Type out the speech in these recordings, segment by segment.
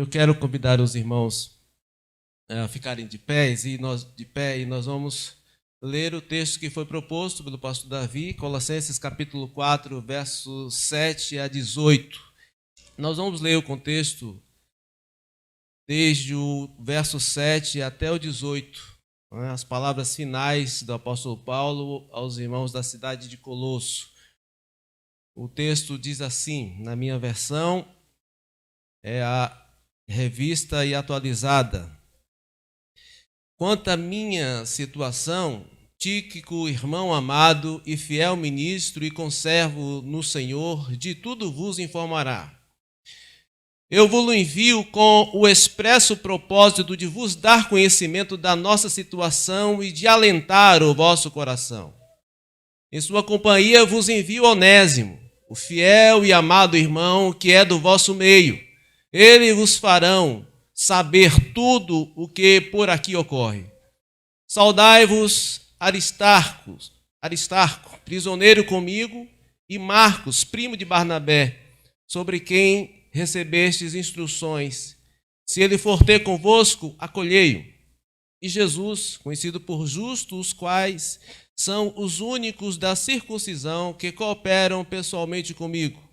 Eu quero convidar os irmãos a ficarem de pé e nós vamos ler o texto que foi proposto pelo pastor Davi, Colossenses capítulo 4, versos 7 a 18. Nós vamos ler o contexto desde o verso 7 até o 18, as palavras finais do apóstolo Paulo aos irmãos da cidade de Colosso. O texto diz assim, na minha versão, é a revista e atualizada. Quanto à minha situação, Tíquico, irmão amado e fiel ministro e conservo no Senhor, de tudo vos informará. Eu vos envio com o expresso propósito de vos dar conhecimento da nossa situação e de alentar o vosso coração. Em sua companhia vos envio Onésimo, o fiel e amado irmão que é do vosso meio. Ele vos farão saber tudo o que por aqui ocorre. Saudai-vos Aristarco, prisioneiro comigo, e Marcos, primo de Barnabé, sobre quem recebestes instruções. Se ele for ter convosco, acolhei-o. E Jesus, conhecido por justo, os quais são os únicos da circuncisão que cooperam pessoalmente comigo.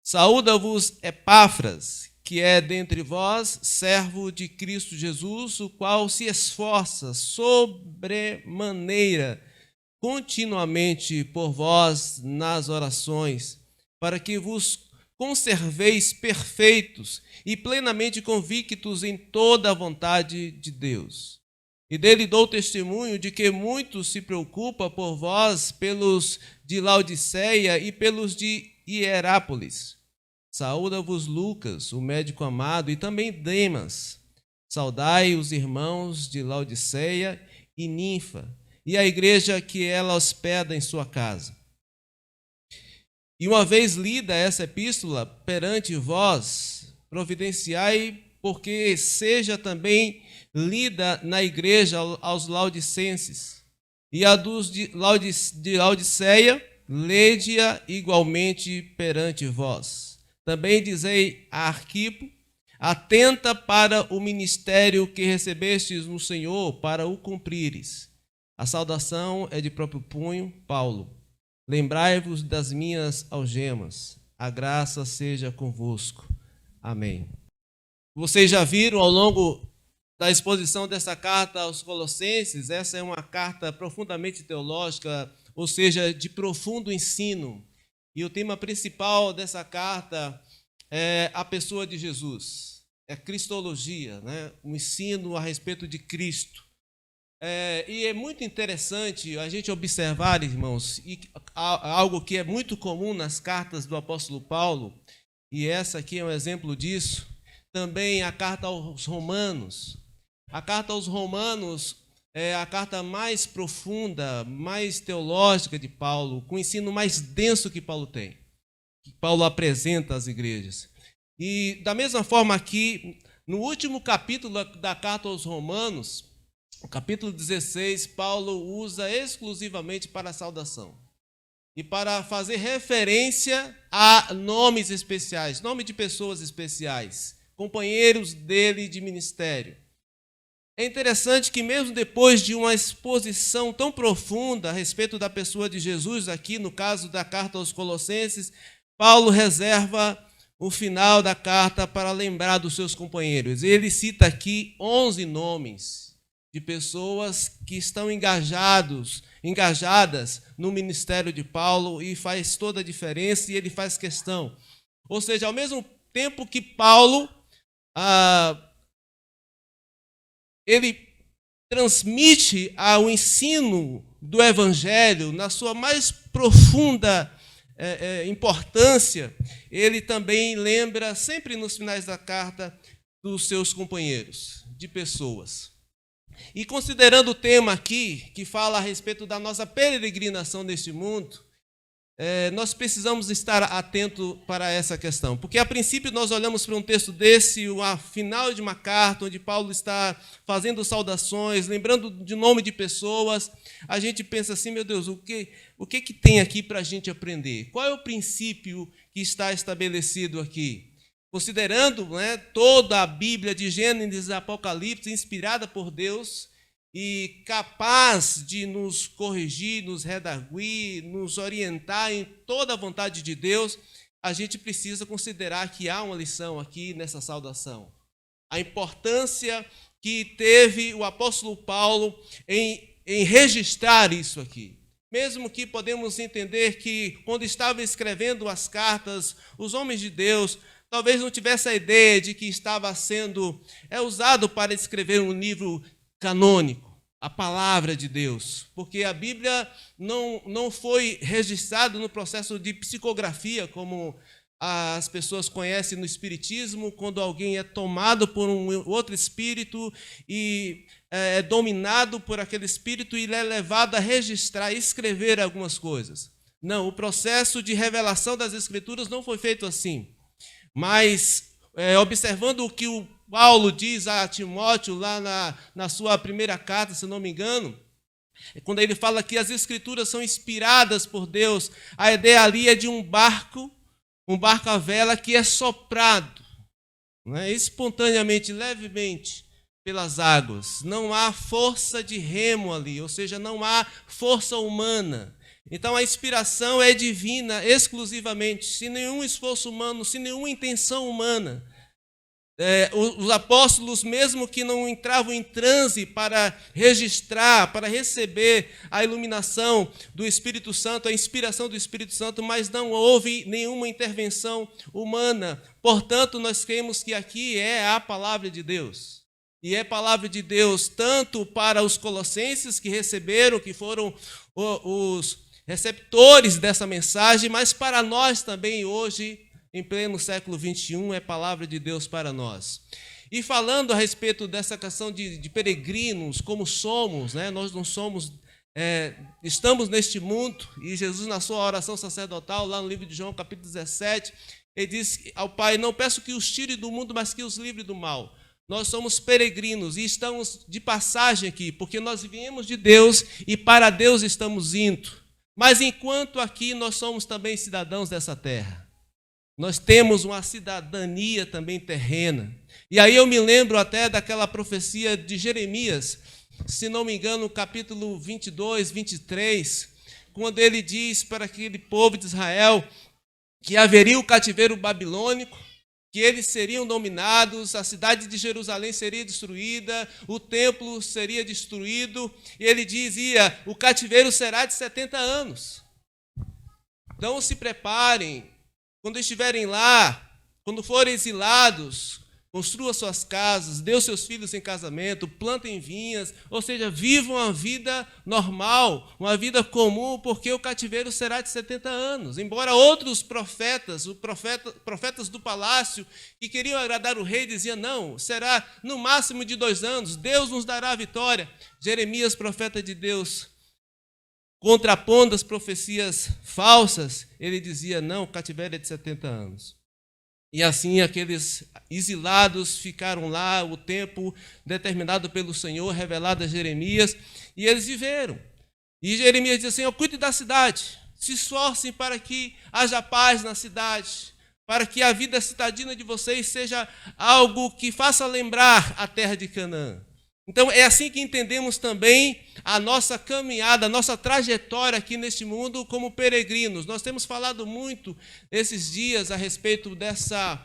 Saúda-vos Epáfras, que é dentre vós servo de Cristo Jesus, o qual se esforça sobremaneira continuamente por vós nas orações, para que vos conserveis perfeitos e plenamente convictos em toda a vontade de Deus. E dele dou testemunho de que muito se preocupa por vós pelos de Laodiceia e pelos de Hierápolis. Saúda-vos Lucas, o médico amado, e também Demas. Saudai os irmãos de Laodiceia e Ninfa, e a igreja que ela hospeda em sua casa. E uma vez lida essa epístola perante vós, providenciai, porque seja também lida na igreja aos laodicenses. E a dos de Laodiceia, lede-a igualmente perante vós. Também dizei a Arquipo, atenta para o ministério que recebestes no Senhor, para o cumprires. A saudação é de próprio punho, Paulo. Lembrai-vos das minhas algemas. A graça seja convosco. Amém. Vocês já viram ao longo da exposição dessa carta aos Colossenses, essa é uma carta profundamente teológica, ou seja, de profundo ensino. E o tema principal dessa carta é a pessoa de Jesus, é cristologia, né? Um ensino a respeito de Cristo. E é muito interessante a gente observar, irmãos, algo que é muito comum nas cartas do apóstolo Paulo, e essa aqui é um exemplo disso, também a carta aos Romanos. A carta aos Romanos é a carta mais profunda, mais teológica de Paulo, com o ensino mais denso que Paulo tem, que Paulo apresenta às igrejas. E da mesma forma aqui, no último capítulo da carta aos Romanos, o capítulo 16, Paulo usa exclusivamente para a saudação e para fazer referência a nomes especiais, nome de pessoas especiais, companheiros dele de ministério. É interessante que mesmo depois de uma exposição tão profunda a respeito da pessoa de Jesus, aqui no caso da carta aos Colossenses, Paulo reserva o final da carta para lembrar dos seus companheiros. Ele cita aqui 11 nomes de pessoas que estão engajadas no ministério de Paulo, e faz toda a diferença, e ele faz questão. Ou seja, ao mesmo tempo que Paulo ele transmite o ensino do Evangelho na sua mais profunda importância, ele também lembra, sempre nos finais da carta, dos seus companheiros, de pessoas. E considerando o tema aqui, que fala a respeito da nossa peregrinação neste mundo, nós precisamos estar atentos para essa questão. Porque, a princípio, nós olhamos para um texto desse, o final de uma carta, onde Paulo está fazendo saudações, lembrando de nome de pessoas. A gente pensa assim, meu Deus, o que tem aqui para a gente aprender? Qual é o princípio que está estabelecido aqui? considerando, né, toda a Bíblia de Gênesis e Apocalipse inspirada por Deus e capaz de nos corrigir, nos redarguir, nos orientar em toda a vontade de Deus, a gente precisa considerar que há uma lição aqui nessa saudação. A importância que teve o apóstolo Paulo em registrar isso aqui. Mesmo que podemos entender que quando estava escrevendo as cartas, os homens de Deus talvez não tivessem a ideia de que estava sendo usado para escrever um livro canônico, a palavra de Deus, porque a Bíblia não foi registrada no processo de psicografia, como as pessoas conhecem no Espiritismo, quando alguém é tomado por um outro espírito e é dominado por aquele espírito e ele é levado a registrar, escrever algumas coisas. Não, o processo de revelação das Escrituras não foi feito assim. Mas, observando o que o Paulo diz a Timóteo lá na sua primeira carta, se não me engano, quando ele fala que as Escrituras são inspiradas por Deus, a ideia ali é de um barco à vela que é soprado, né, espontaneamente, levemente, pelas águas. Não há força de remo ali, ou seja, não há força humana. Então a inspiração é divina exclusivamente, sem nenhum esforço humano, sem nenhuma intenção humana. Os apóstolos, mesmo que não entravam em transe para registrar, para receber a iluminação do Espírito Santo, a inspiração do Espírito Santo, mas não houve nenhuma intervenção humana. Portanto, nós cremos que aqui é a palavra de Deus. E é palavra de Deus tanto para os colossenses que receberam, que foram os receptores dessa mensagem, mas para nós também hoje, em pleno século XXI, é palavra de Deus para nós. E falando a respeito dessa questão de peregrinos, como somos, né? Nós não somos, estamos neste mundo, e Jesus na sua oração sacerdotal, lá no livro de João, capítulo 17, ele diz ao Pai, não peço que os tire do mundo, mas que os livre do mal. Nós somos peregrinos e estamos de passagem aqui, porque nós viemos de Deus e para Deus estamos indo. Mas enquanto aqui nós somos também cidadãos dessa terra. Nós temos uma cidadania também terrena. E aí eu me lembro até daquela profecia de Jeremias, se não me engano, capítulo 22, 23, quando ele diz para aquele povo de Israel que haveria o cativeiro babilônico, que eles seriam dominados, a cidade de Jerusalém seria destruída, o templo seria destruído, e ele dizia, o cativeiro será de 70 anos. Então se preparem, quando estiverem lá, quando forem exilados, construam suas casas, dê os seus filhos em casamento, plantem vinhas, ou seja, vivam uma vida normal, uma vida comum, porque o cativeiro será de 70 anos. Embora outros profetas, profetas do palácio, que queriam agradar o rei, diziam, não, será no máximo de 2 anos, Deus nos dará a vitória. Jeremias, profeta de Deus, contrapondo as profecias falsas, ele dizia, não, o cativeiro é de 70 anos. E assim aqueles exilados ficaram lá o tempo determinado pelo Senhor, revelado a Jeremias, e eles viveram. E Jeremias diz, Senhor, cuide da cidade, se esforcem para que haja paz na cidade, para que a vida citadina de vocês seja algo que faça lembrar a terra de Canaã. Então é assim que entendemos também a nossa caminhada, a nossa trajetória aqui neste mundo como peregrinos. Nós temos falado muito esses dias a respeito da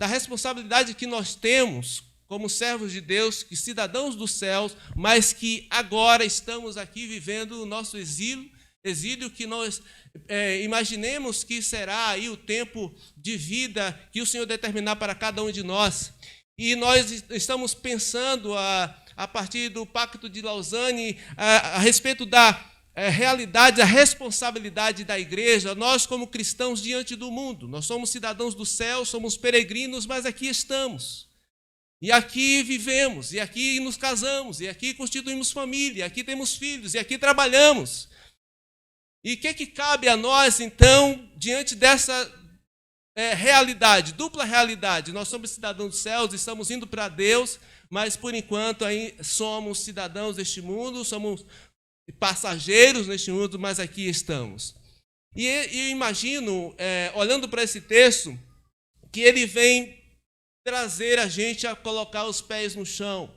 responsabilidade que nós temos como servos de Deus, que cidadãos dos céus, mas que agora estamos aqui vivendo o nosso exílio que nós imaginemos que será aí o tempo de vida que o Senhor determinar para cada um de nós. E nós estamos pensando a partir do Pacto de Lausanne, a respeito da realidade, a responsabilidade da igreja, nós como cristãos diante do mundo. Nós somos cidadãos do céu, somos peregrinos, mas aqui estamos. E aqui vivemos, e aqui nos casamos, e aqui constituímos família, e aqui temos filhos, e aqui trabalhamos. E o que cabe a nós, então, diante dessa realidade, dupla realidade? Nós somos cidadãos dos céus, estamos indo para Deus, mas por enquanto aí somos cidadãos deste mundo, somos passageiros neste mundo, mas aqui estamos. E eu imagino, olhando para esse texto, que ele vem trazer a gente a colocar os pés no chão.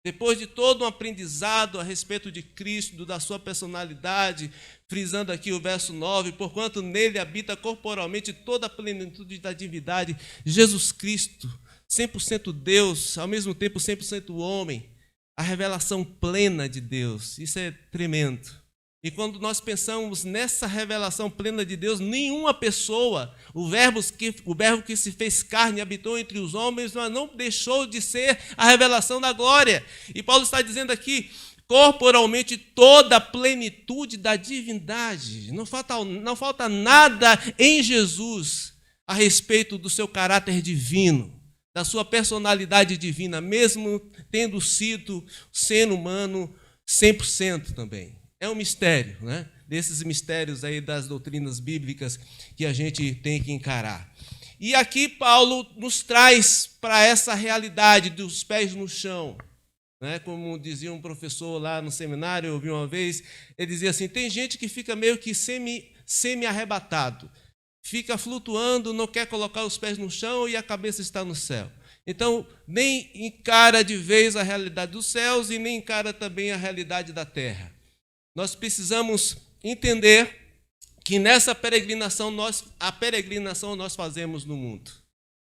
Depois de todo um aprendizado a respeito de Cristo, da sua personalidade, frisando aqui o verso 9, porquanto nele habita corporalmente toda a plenitude da divindade, Jesus Cristo, 100% Deus, ao mesmo tempo 100% homem, a revelação plena de Deus, isso é tremendo. E quando nós pensamos nessa revelação plena de Deus, nenhuma pessoa, o verbo que se fez carne e habitou entre os homens, mas não deixou de ser a revelação da glória. E Paulo está dizendo aqui, corporalmente toda a plenitude da divindade. Não falta nada em Jesus a respeito do seu caráter divino, da sua personalidade divina, mesmo tendo sido ser humano 100% também. É um mistério, né? Desses mistérios aí das doutrinas bíblicas que a gente tem que encarar. E aqui Paulo nos traz para essa realidade dos pés no chão. Né? Como dizia um professor lá no seminário, eu ouvi uma vez, ele dizia assim, tem gente que fica meio que semi-arrebatado, fica flutuando, não quer colocar os pés no chão e a cabeça está no céu. Então, nem encara de vez a realidade dos céus e nem encara também a realidade da terra. Nós precisamos entender que nessa peregrinação nós fazemos no mundo.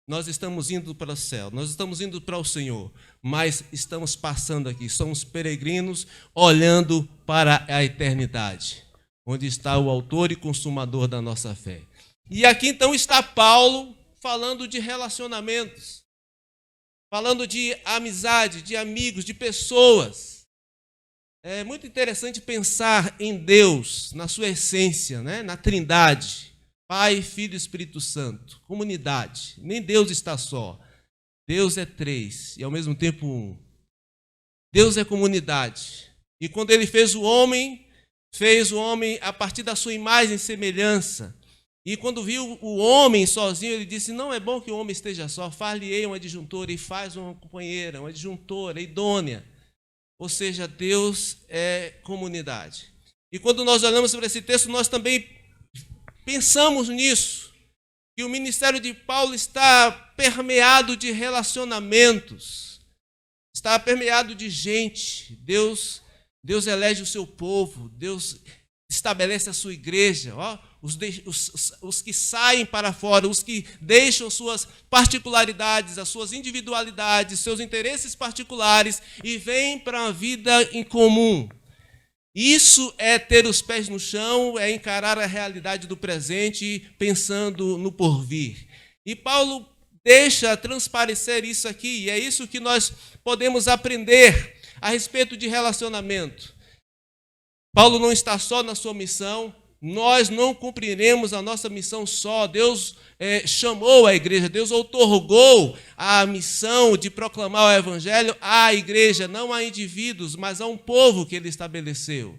Nós estamos indo para o céu, nós estamos indo para o Senhor, mas estamos passando aqui, somos peregrinos olhando para a eternidade, onde está o autor e consumador da nossa fé. E aqui então está Paulo falando de relacionamentos, falando de amizade, de amigos, de pessoas. É muito interessante pensar em Deus, na sua essência, né? Na Trindade, Pai, Filho e Espírito Santo, comunidade. Nem Deus está só. Deus é três e ao mesmo tempo um. Deus é comunidade. E quando ele fez o homem a partir da sua imagem e semelhança. E quando viu o homem sozinho, ele disse, não é bom que o homem esteja só, far-lhe-ei uma adjuntora, e faz uma companheira, uma adjuntora, idônea. Ou seja, Deus é comunidade. E quando nós olhamos para esse texto, nós também pensamos nisso, que o ministério de Paulo está permeado de relacionamentos, está permeado de gente. Deus elege o seu povo, Deus estabelece a sua igreja, os que saem para fora, os que deixam suas particularidades, as suas individualidades, seus interesses particulares e vêm para uma vida em comum. Isso é ter os pés no chão, é encarar a realidade do presente pensando no porvir. E Paulo deixa transparecer isso aqui, e é isso que nós podemos aprender a respeito de relacionamento. Paulo não está só na sua missão, nós não cumpriremos a nossa missão só. Deus chamou a igreja, Deus outorgou a missão de proclamar o evangelho à igreja, não a indivíduos, mas a um povo que ele estabeleceu.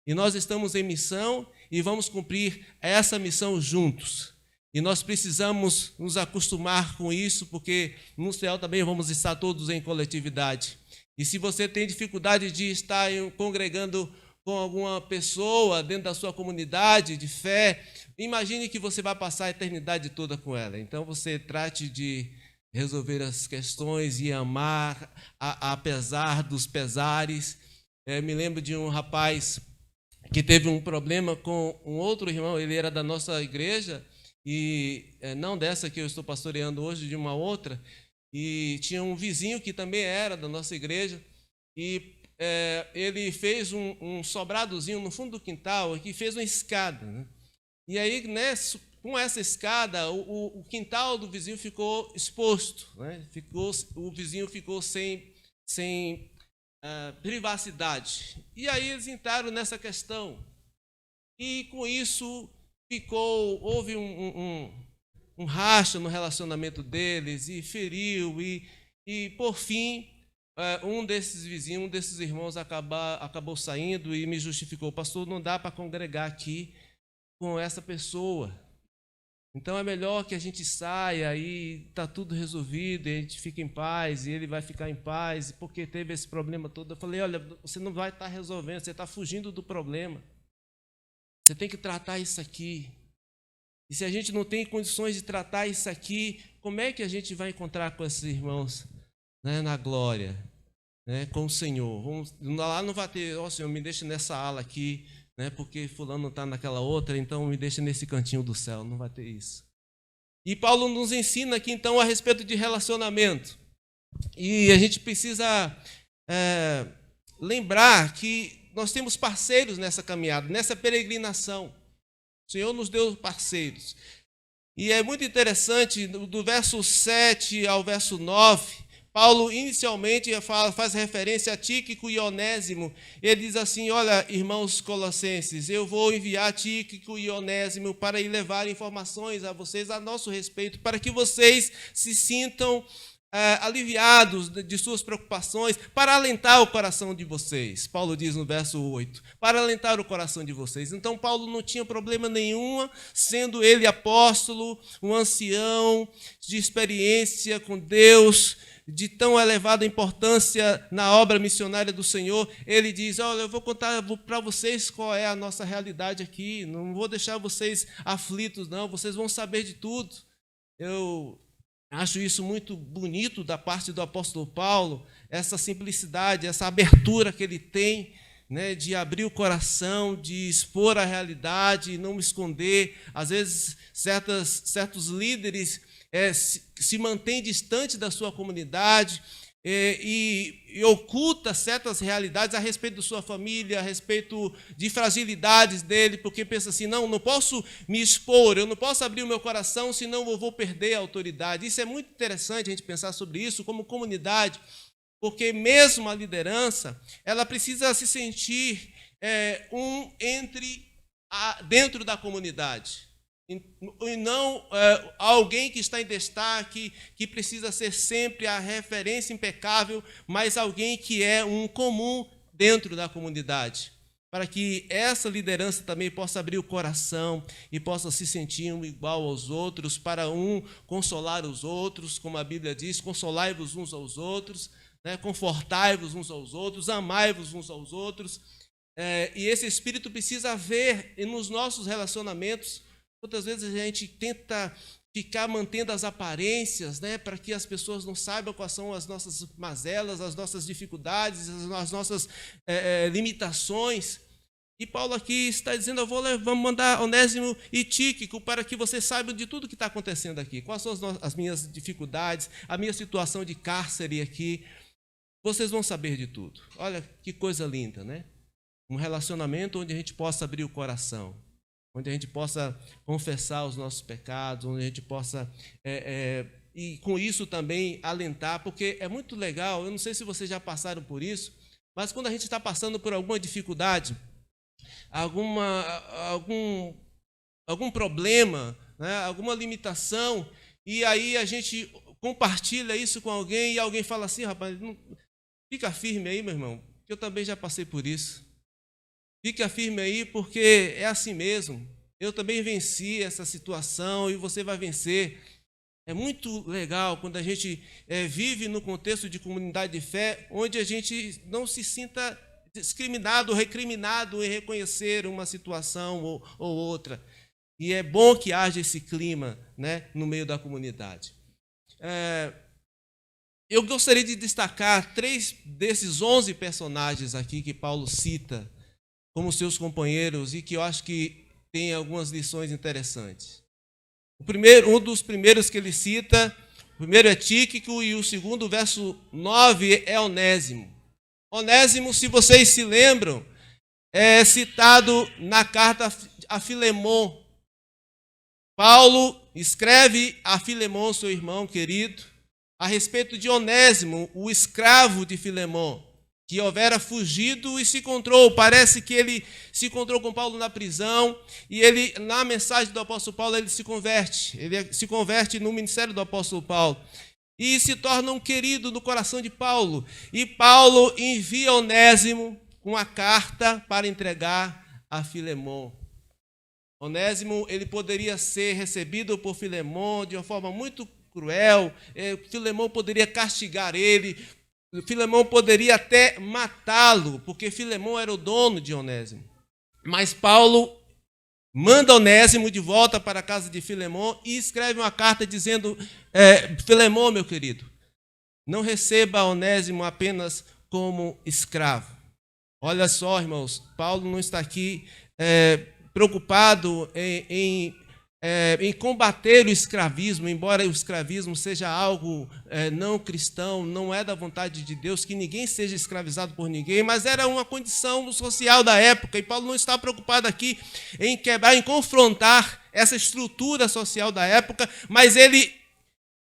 E nós estamos em missão e vamos cumprir essa missão juntos. E nós precisamos nos acostumar com isso, porque no céu também vamos estar todos em coletividade. E se você tem dificuldade de estar congregando com alguma pessoa dentro da sua comunidade de fé, imagine que você vai passar a eternidade toda com ela. Então você trate de resolver as questões e amar apesar dos pesares. Me lembro de um rapaz que teve um problema com um outro irmão, ele era da nossa igreja, e não dessa que eu estou pastoreando hoje, de uma outra, e tinha um vizinho que também era da nossa igreja, e ele fez um sobradozinho no fundo do quintal e fez uma escada. Né? E aí, com essa escada, o quintal do vizinho ficou exposto. Né? O vizinho ficou sem privacidade. E aí eles entraram nessa questão. E com isso houve um racha no relacionamento deles e feriu. E por fim, um desses vizinhos, um desses irmãos acabou saindo e me justificou. Pastor, não dá para congregar aqui com essa pessoa. Então é melhor que a gente saia e está tudo resolvido, e a gente fica em paz, e ele vai ficar em paz, porque teve esse problema todo. Eu falei, olha, você não vai estar resolvendo, você está fugindo do problema. Você tem que tratar isso aqui. E se a gente não tem condições de tratar isso aqui, como é que a gente vai encontrar com esses irmãos, né, na glória, né, com o Senhor? Lá não vai ter, ó Senhor, me deixa nessa ala aqui, né, porque fulano está naquela outra, então me deixa nesse cantinho do céu. Não vai ter isso. E Paulo nos ensina aqui, então, a respeito de relacionamento. E a gente precisa lembrar que nós temos parceiros nessa caminhada, nessa peregrinação. O Senhor nos deu parceiros. E é muito interessante, do verso 7 ao verso 9, Paulo inicialmente faz referência a Tíquico e Onésimo. Ele diz assim: olha, irmãos colossenses, eu vou enviar Tíquico e Onésimo para ir levar informações a vocês a nosso respeito, para que vocês se sintam aliviados de suas preocupações, para alentar o coração de vocês. Paulo diz no verso 8, para alentar o coração de vocês. Então Paulo não tinha problema nenhum, sendo ele apóstolo, um ancião de experiência com Deus, de tão elevada importância na obra missionária do Senhor. Ele diz: olha, eu vou contar para vocês qual é a nossa realidade aqui, não vou deixar vocês aflitos, não, vocês vão saber de tudo. Eu acho isso muito bonito da parte do apóstolo Paulo, essa simplicidade, essa abertura que ele tem, né, de abrir o coração, de expor a realidade, não me esconder. Às vezes, certos líderes se mantêm distantes da sua comunidade e oculta certas realidades a respeito da sua família, a respeito de fragilidades dele, porque pensa assim: não posso me expor, eu não posso abrir o meu coração, senão eu vou perder a autoridade. Isso é muito interessante a gente pensar sobre isso como comunidade, porque mesmo a liderança, ela precisa se sentir dentro da comunidade. E não alguém que está em destaque, que precisa ser sempre a referência impecável, mas alguém que é um comum dentro da comunidade, para que essa liderança também possa abrir o coração e possa se sentir um igual aos outros, para consolar os outros, como a Bíblia diz: consolai-vos uns aos outros, né? Confortai-vos uns aos outros, amai-vos uns aos outros. E esse espírito precisa haver nos nossos relacionamentos. Quantas vezes a gente tenta ficar mantendo as aparências, né, para que as pessoas não saibam quais são as nossas mazelas, as nossas dificuldades, as nossas limitações. E Paulo aqui está dizendo: vamos mandar Onésimo e Tíquico para que vocês saibam de tudo que está acontecendo aqui. Quais são as minhas dificuldades, a minha situação de cárcere aqui. Vocês vão saber de tudo. Olha que coisa linda, né? Um relacionamento onde a gente possa abrir o coração, onde a gente possa confessar os nossos pecados, onde a gente possa, e com isso também alentar, porque é muito legal. Eu não sei se vocês já passaram por isso, mas quando a gente está passando por alguma dificuldade, algum problema, né, alguma limitação, e aí a gente compartilha isso com alguém e alguém fala assim: rapaz, fica firme aí, meu irmão, que eu também já passei por isso. Fica firme aí, porque é assim mesmo. Eu também venci essa situação e você vai vencer. É muito legal quando a gente vive no contexto de comunidade de fé, onde a gente não se sinta discriminado, recriminado em reconhecer uma situação ou outra. E é bom que haja esse clima, né, no meio da comunidade. Eu gostaria de destacar 3 desses 11 personagens aqui que Paulo cita como seus companheiros e que eu acho que tem algumas lições interessantes. Um dos primeiros que ele cita, o primeiro é Tíquico e o segundo, verso 9, é Onésimo. Onésimo, se vocês se lembram, é citado na carta a Filemon. Paulo escreve a Filemon, seu irmão querido, a respeito de Onésimo, o escravo de Filemon, que houvera fugido e se encontrou. Parece que ele se encontrou com Paulo na prisão e ele, na mensagem do apóstolo Paulo, ele se converte no ministério do apóstolo Paulo e se torna um querido no coração de Paulo. E Paulo envia Onésimo com a carta para entregar a Filemon. Onésimo, ele poderia ser recebido por Filemon de uma forma muito cruel. Filemon poderia castigar ele. Filemon poderia até matá-lo, porque Filemon era o dono de Onésimo. Mas Paulo manda Onésimo de volta para a casa de Filemon e escreve uma carta dizendo, Filemon, meu querido, não receba Onésimo apenas como escravo. Olha só, irmãos, Paulo não está aqui preocupado em combater o escravismo, embora o escravismo seja algo não cristão, não é da vontade de Deus que ninguém seja escravizado por ninguém, mas era uma condição social da época, e Paulo não está preocupado aqui em quebrar, em confrontar essa estrutura social da época, mas ele,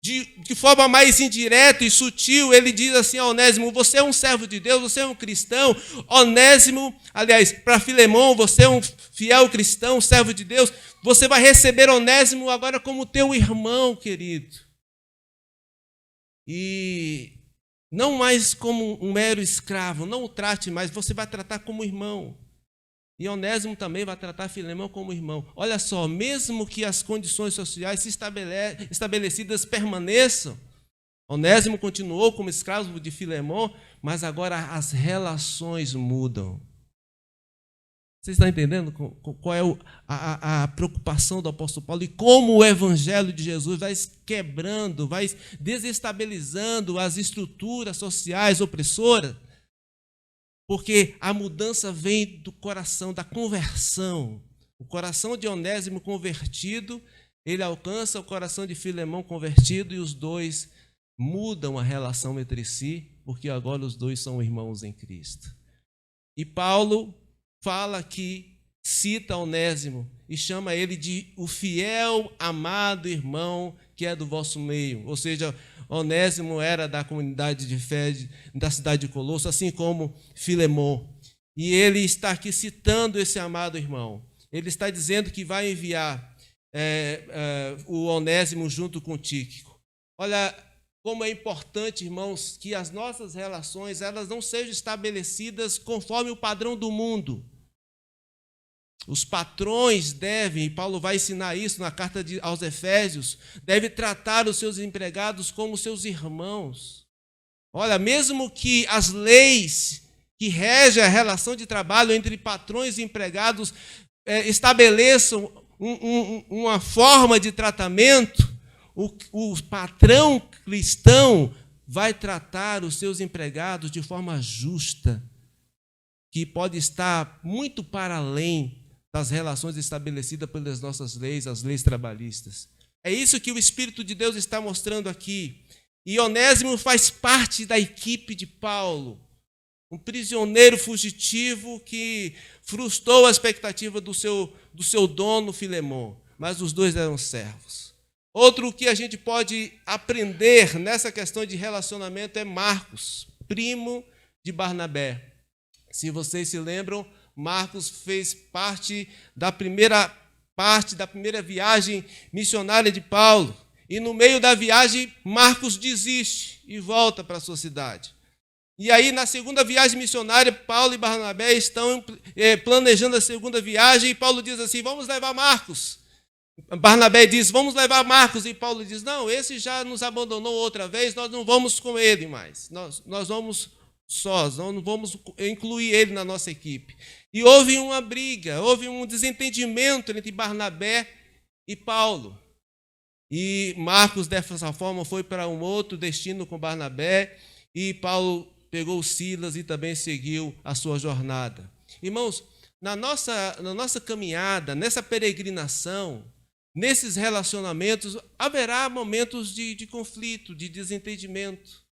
de forma mais indireta e sutil, ele diz assim a Onésimo, você é um servo de Deus, você é um cristão. Onésimo, aliás, para Filemon, você é um fiel cristão, servo de Deus, você vai receber Onésimo agora como teu irmão, querido. E não mais como um mero escravo, não o trate mais, você vai tratar como irmão. E Onésimo também vai tratar Filemão como irmão. Olha só, mesmo que as condições sociais estabelecidas permaneçam, Onésimo continuou como escravo de Filemão, mas agora as relações mudam. Você está entendendo qual é a preocupação do apóstolo Paulo e como o evangelho de Jesus vai quebrando, vai desestabilizando as estruturas sociais opressoras? Porque a mudança vem do coração, da conversão. O coração de Onésimo convertido, ele alcança o coração de Filemão convertido e os dois mudam a relação entre si, porque agora os dois são irmãos em Cristo. E Paulo fala aqui, cita Onésimo e chama ele de o fiel, amado irmão que é do vosso meio. Ou seja, Onésimo era da comunidade de fé da cidade de Colosso, assim como Filemon. E ele está aqui citando esse amado irmão. Ele está dizendo que vai enviar o Onésimo junto com Tíquico. Olha como é importante, irmãos, que as nossas relações elas não sejam estabelecidas conforme o padrão do mundo. Os patrões devem, e Paulo vai ensinar isso na carta aos Efésios, devem tratar os seus empregados como seus irmãos. Olha, mesmo que as leis que regem a relação de trabalho entre patrões e empregados estabeleçam uma forma de tratamento, o patrão cristão vai tratar os seus empregados de forma justa, que pode estar muito para além das relações estabelecidas pelas nossas leis, as leis trabalhistas. É isso que o Espírito de Deus está mostrando aqui. E Onésimo faz parte da equipe de Paulo, um prisioneiro fugitivo que frustrou a expectativa do seu dono Filemon, mas os dois eram servos. Outro que a gente pode aprender nessa questão de relacionamento é Marcos, primo de Barnabé. Se vocês se lembram, Marcos fez parte da primeira viagem missionária de Paulo. E no meio da viagem, Marcos desiste e volta para a sua cidade. E aí, na segunda viagem missionária, Paulo e Barnabé estão planejando a segunda viagem, e Paulo diz assim, vamos levar Marcos. Barnabé diz, vamos levar Marcos, e Paulo diz, não, esse já nos abandonou outra vez, nós não vamos com ele mais, nós vamos sós, não vamos incluir ele na nossa equipe. E houve uma briga, houve um desentendimento entre Barnabé e Paulo. E Marcos, dessa forma, foi para um outro destino com Barnabé, e Paulo pegou Silas e também seguiu a sua jornada. Irmãos, na nossa caminhada, nessa peregrinação, nesses relacionamentos, haverá momentos de conflito, de desentendimento,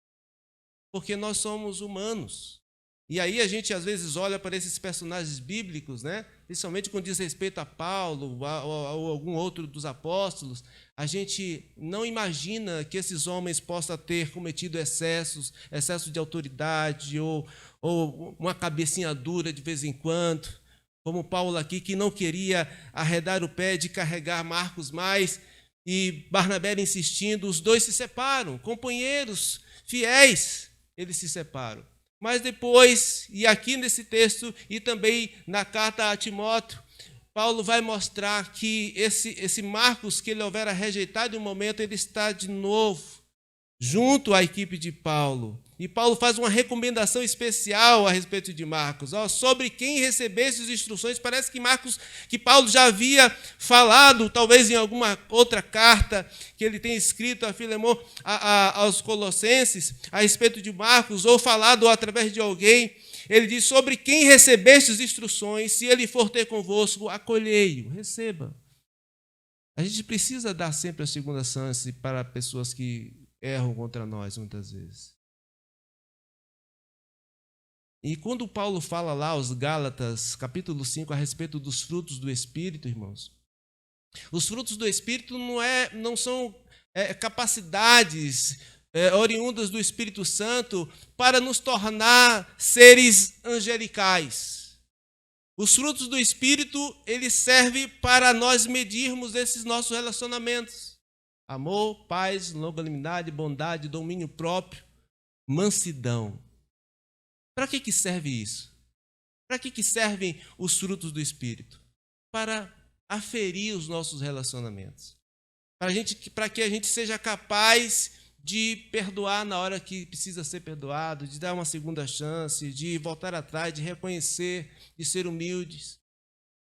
porque nós somos humanos. E aí a gente, às vezes, olha para esses personagens bíblicos, né? Principalmente quando diz respeito a Paulo ou algum outro dos apóstolos, a gente não imagina que esses homens possam ter cometido excesso de autoridade ou uma cabecinha dura de vez em quando, como Paulo aqui, que não queria arredar o pé de carregar Marcos mais, e Barnabé insistindo, os dois se separam, companheiros fiéis, eles se separam. Mas depois, e aqui nesse texto, e também na carta a Timóteo, Paulo vai mostrar que esse Marcos, que ele houvera rejeitado em um momento, ele está de novo junto à equipe de Paulo. E Paulo faz uma recomendação especial a respeito de Marcos. Sobre quem recebesse as instruções, parece que Paulo já havia falado, talvez em alguma outra carta que ele tenha escrito a Filemon, aos Colossenses, a respeito de Marcos, ou falado através de alguém. Ele diz: sobre quem recebeste as instruções, se ele for ter convosco, acolhei-o, receba. A gente precisa dar sempre a segunda chance para pessoas que erram contra nós, muitas vezes. E quando Paulo fala lá aos Gálatas, capítulo 5, a respeito dos frutos do Espírito, irmãos, os frutos do Espírito não são capacidades oriundas do Espírito Santo para nos tornar seres angelicais. Os frutos do Espírito, ele serve para nós medirmos esses nossos relacionamentos. Amor, paz, longanimidade, bondade, domínio próprio, mansidão. Para que serve isso? Para que servem os frutos do Espírito? Para aferir os nossos relacionamentos. Para que a gente seja capaz de perdoar na hora que precisa ser perdoado, de dar uma segunda chance, de voltar atrás, de reconhecer, de ser humildes.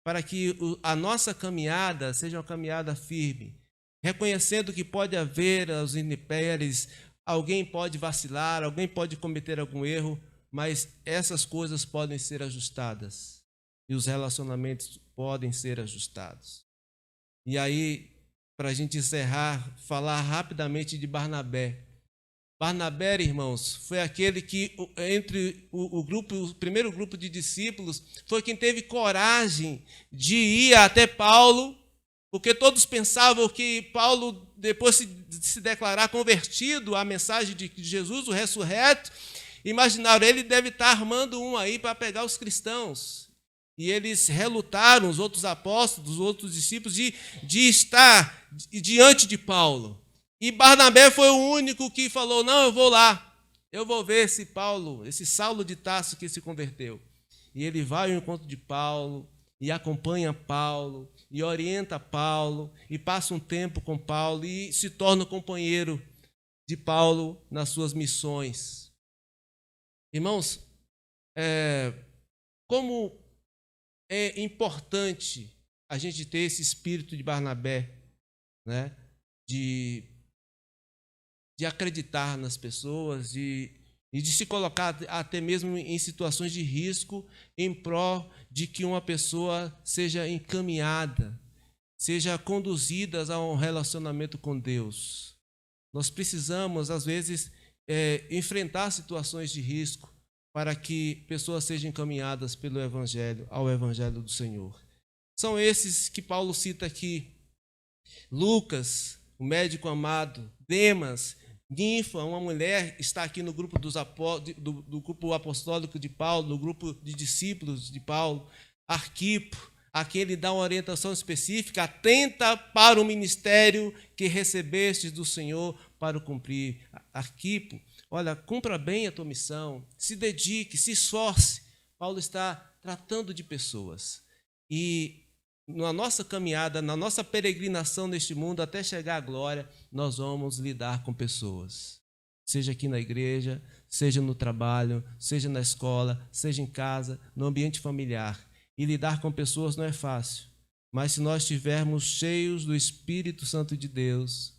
Para que a nossa caminhada seja uma caminhada firme. Reconhecendo que pode haver os intempéries, alguém pode vacilar, alguém pode cometer algum erro, mas essas coisas podem ser ajustadas e os relacionamentos podem ser ajustados. E aí, para a gente encerrar, falar rapidamente de Barnabé. Barnabé, irmãos, foi aquele que, entre o primeiro grupo de discípulos, foi quem teve coragem de ir até Paulo, porque todos pensavam que Paulo, depois de se declarar convertido à mensagem de Jesus, o ressurreto, imaginaram, ele deve estar armando um aí para pegar os cristãos. E eles relutaram, os outros apóstolos, os outros discípulos, de estar diante de Paulo. E Barnabé foi o único que falou: não, eu vou lá, eu vou ver esse Saulo de Tarso que se converteu. E ele vai ao encontro de Paulo, e acompanha Paulo, e orienta Paulo, e passa um tempo com Paulo, e se torna companheiro de Paulo nas suas missões. Irmãos, como é importante a gente ter esse espírito de Barnabé, né? De acreditar nas pessoas e de se colocar até mesmo em situações de risco em prol de que uma pessoa seja encaminhada, seja conduzida a um relacionamento com Deus. Nós precisamos, às vezes, enfrentar situações de risco para que pessoas sejam encaminhadas pelo Evangelho, ao Evangelho do Senhor. São esses que Paulo cita aqui: Lucas, o médico amado, Demas, Ninfa, uma mulher, está aqui no grupo do grupo apostólico de Paulo, no grupo de discípulos de Paulo, Arquipo, a quem ele dá uma orientação específica: atenta para o ministério que recebestes do Senhor para o cumprir. Arquipo, olha, cumpra bem a tua missão, se dedique, se esforce. Paulo está tratando de pessoas. E na nossa caminhada, na nossa peregrinação neste mundo, até chegar à glória, nós vamos lidar com pessoas. Seja aqui na igreja, seja no trabalho, seja na escola, seja em casa, no ambiente familiar. E lidar com pessoas não é fácil. Mas se nós estivermos cheios do Espírito Santo de Deus,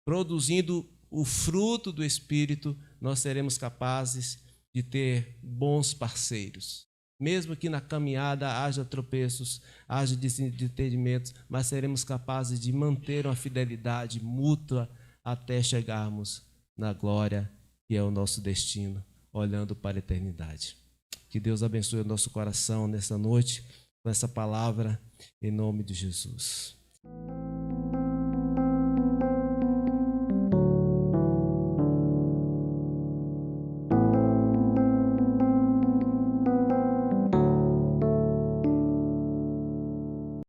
produzindo o fruto do Espírito, nós seremos capazes de ter bons parceiros. Mesmo que na caminhada haja tropeços, haja desentendimentos, mas seremos capazes de manter uma fidelidade mútua até chegarmos na glória, que é o nosso destino, olhando para a eternidade. Que Deus abençoe o nosso coração nessa noite, com essa palavra, em nome de Jesus.